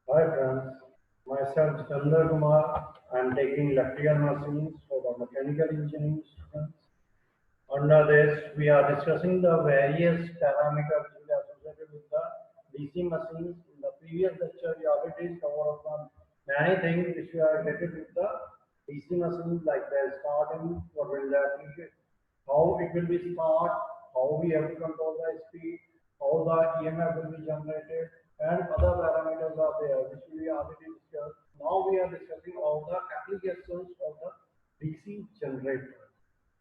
Hi friends, myself Chandra Kumar. I am taking electrical machines for the mechanical engineering students. Under this, we are discussing the various parameters which are associated with the DC machines. In the previous lecture, we already covered on many things which are related with the DC machines, like the starting, what will that be, how it will be start, how we have to control the speed, how the EMF will be generated, and other parameters are there which we already discussed. Now we are discussing all the applications of the DC generator.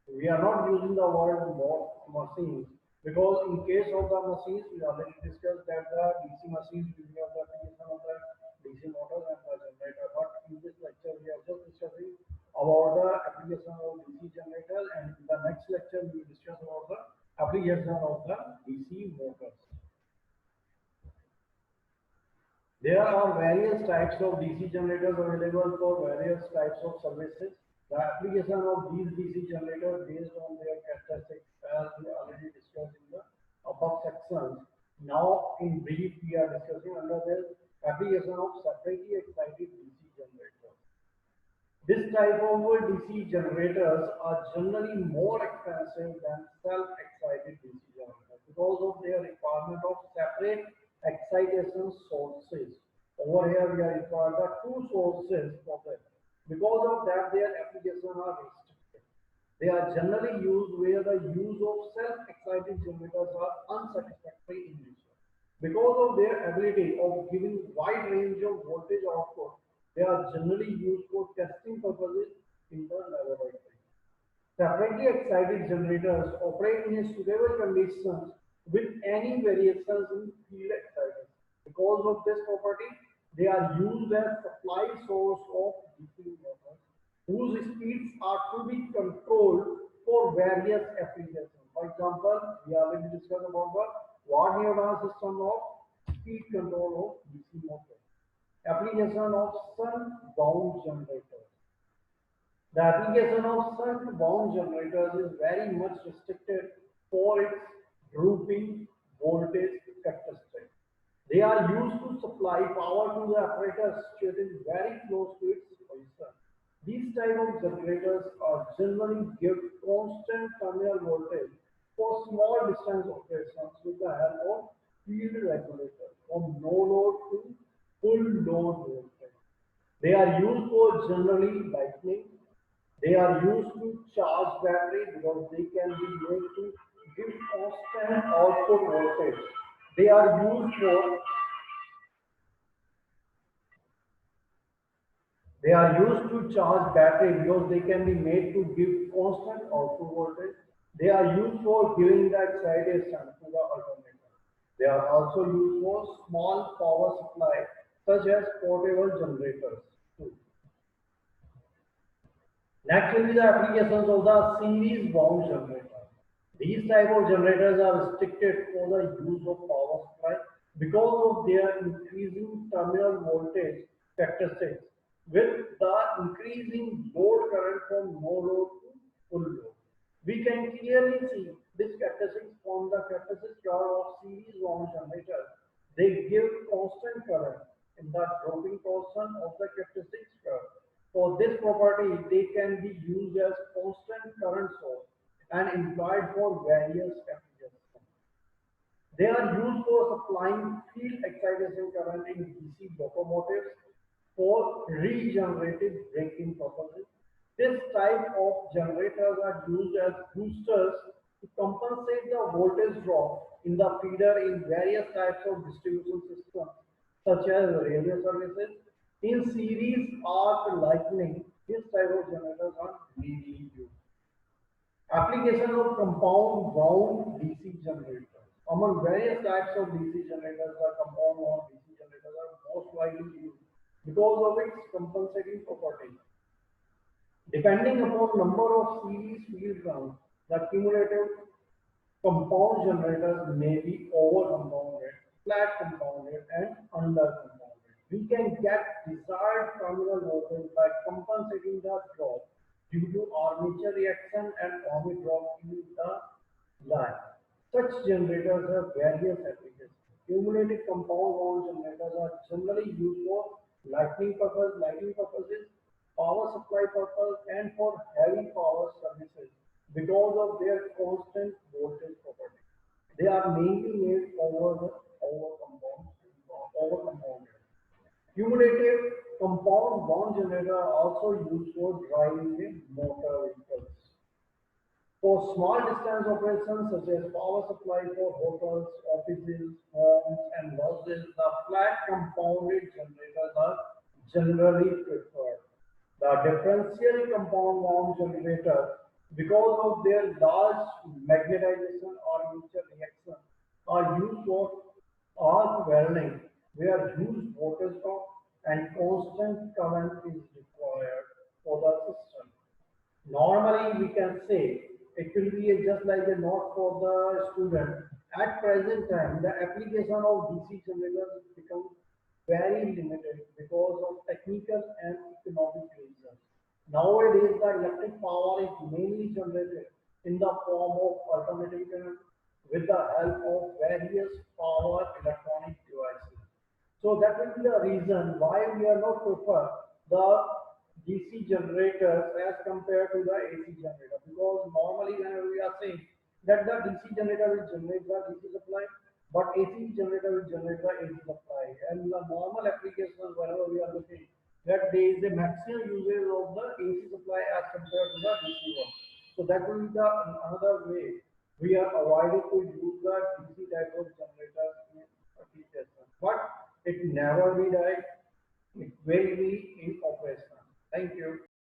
We are not using the word more machines because in case of the machines, we already discussed that the DC machines will be of the application of the DC motors and the generator. But in this lecture, we are just discussing about the application of DC generator, and in the next lecture, we will discuss about the application of the DC motors. There are various types of DC generators available for various types of services. The application of these DC generators based on their characteristics, as we already discussed in the above sections. Now, in brief, we are discussing under the application of separately excited DC generators. This type of DC generators are generally more expensive than self-excited DC generators because of their requirement of separate excitation sources. Over here, we are required the two sources for them. Because of that, their applications are restricted. They are generally used where the use of self-excited generators are unsatisfactory in nature. Because of their ability of giving wide range of voltage output, they are generally used for testing purposes in the laboratory. Separately excited generators operate in suitable conditions with any variations in field excitation. Because of this property, they are used as supply source of DC motors, whose speeds are to be controlled for various applications. For example, we already discussed about the Ward-Newton system of speed control of DC motors. Application of sun-bound generators. The application of sun-bound generators is very much restricted for its drooping voltage characteristics. They are used to supply power to the apparatus situated very close to its position. These type of generators are generally give constant terminal voltage for small distance operations with the help of field regulators from no load to full load voltage. They are used for generally lightning. They are used to charge battery because they can be made to give constant output voltage. They are used for They are used to charge battery because they can be made to give constant output voltage. They are used for giving the excitation to the alternator. They are also used for small power supply such as portable generators too. Next will be the applications of the series bound generator. These type of generators are restricted for the use of power supply because of their increasing terminal voltage characteristics with the increasing load current from no load to full load. We can clearly see this characteristics from the characteristics curve of series bound generators. They give constant current in the dropping portion of the characteristics curve. For this property, they can be used as constant current source and employed for various applications. They are used for supplying field excitation current in DC locomotives for regenerative braking purposes. This type of generators are used as boosters to compensate the voltage drop in the feeder in various types of distribution systems, such as railway services. In series arc lightning, this type of generators are mainly used. Application of compound wound DC generators. Among various types of DC generators, the compound wound DC generators are most widely used because of its compensating property. Depending upon number of series field runs, the cumulative compound generators may be over-compounded, flat-compounded, and under-compounded. We can get desired terminal voltage by compensating the drop due to armature reaction and ohmic drop in the line. Such generators have various applications. Cumulative compound wound generators are generally used for lighting purposes, power supply purpose, and for heavy power services because of their constant voltage property. They are mainly made over compounded. Cumulative compound bond generator are also used for driving a motor vehicles. For small distance operations such as power supply for hotels, offices, homes, and lodges, the flat compounded generators are generally preferred. The differential compound wound generator, because of their large magnetization or mutual reaction, are used for arc welding, where huge voltage drop and constant current is required for the system. Normally, we can say it will be just like a note for the student. At present time, the application of DC generators become very limited because of technical and economic reasons. Nowadays, the electric power is mainly generated in the form of alternating current with the help of various power electronic devices. So that will be the reason why we are not prefer the DC generators as compared to the AC generator, because normally when we are saying that the DC generator will generate the DC supply, but AC generator will generate the AC supply. And the normal applications whenever we are looking that there is a maximum usage of the AC supply as compared to the DC one. So that will be the another way we are avoided to use the DC type of generators in applications. But it never be that it will be in operation. Thank you.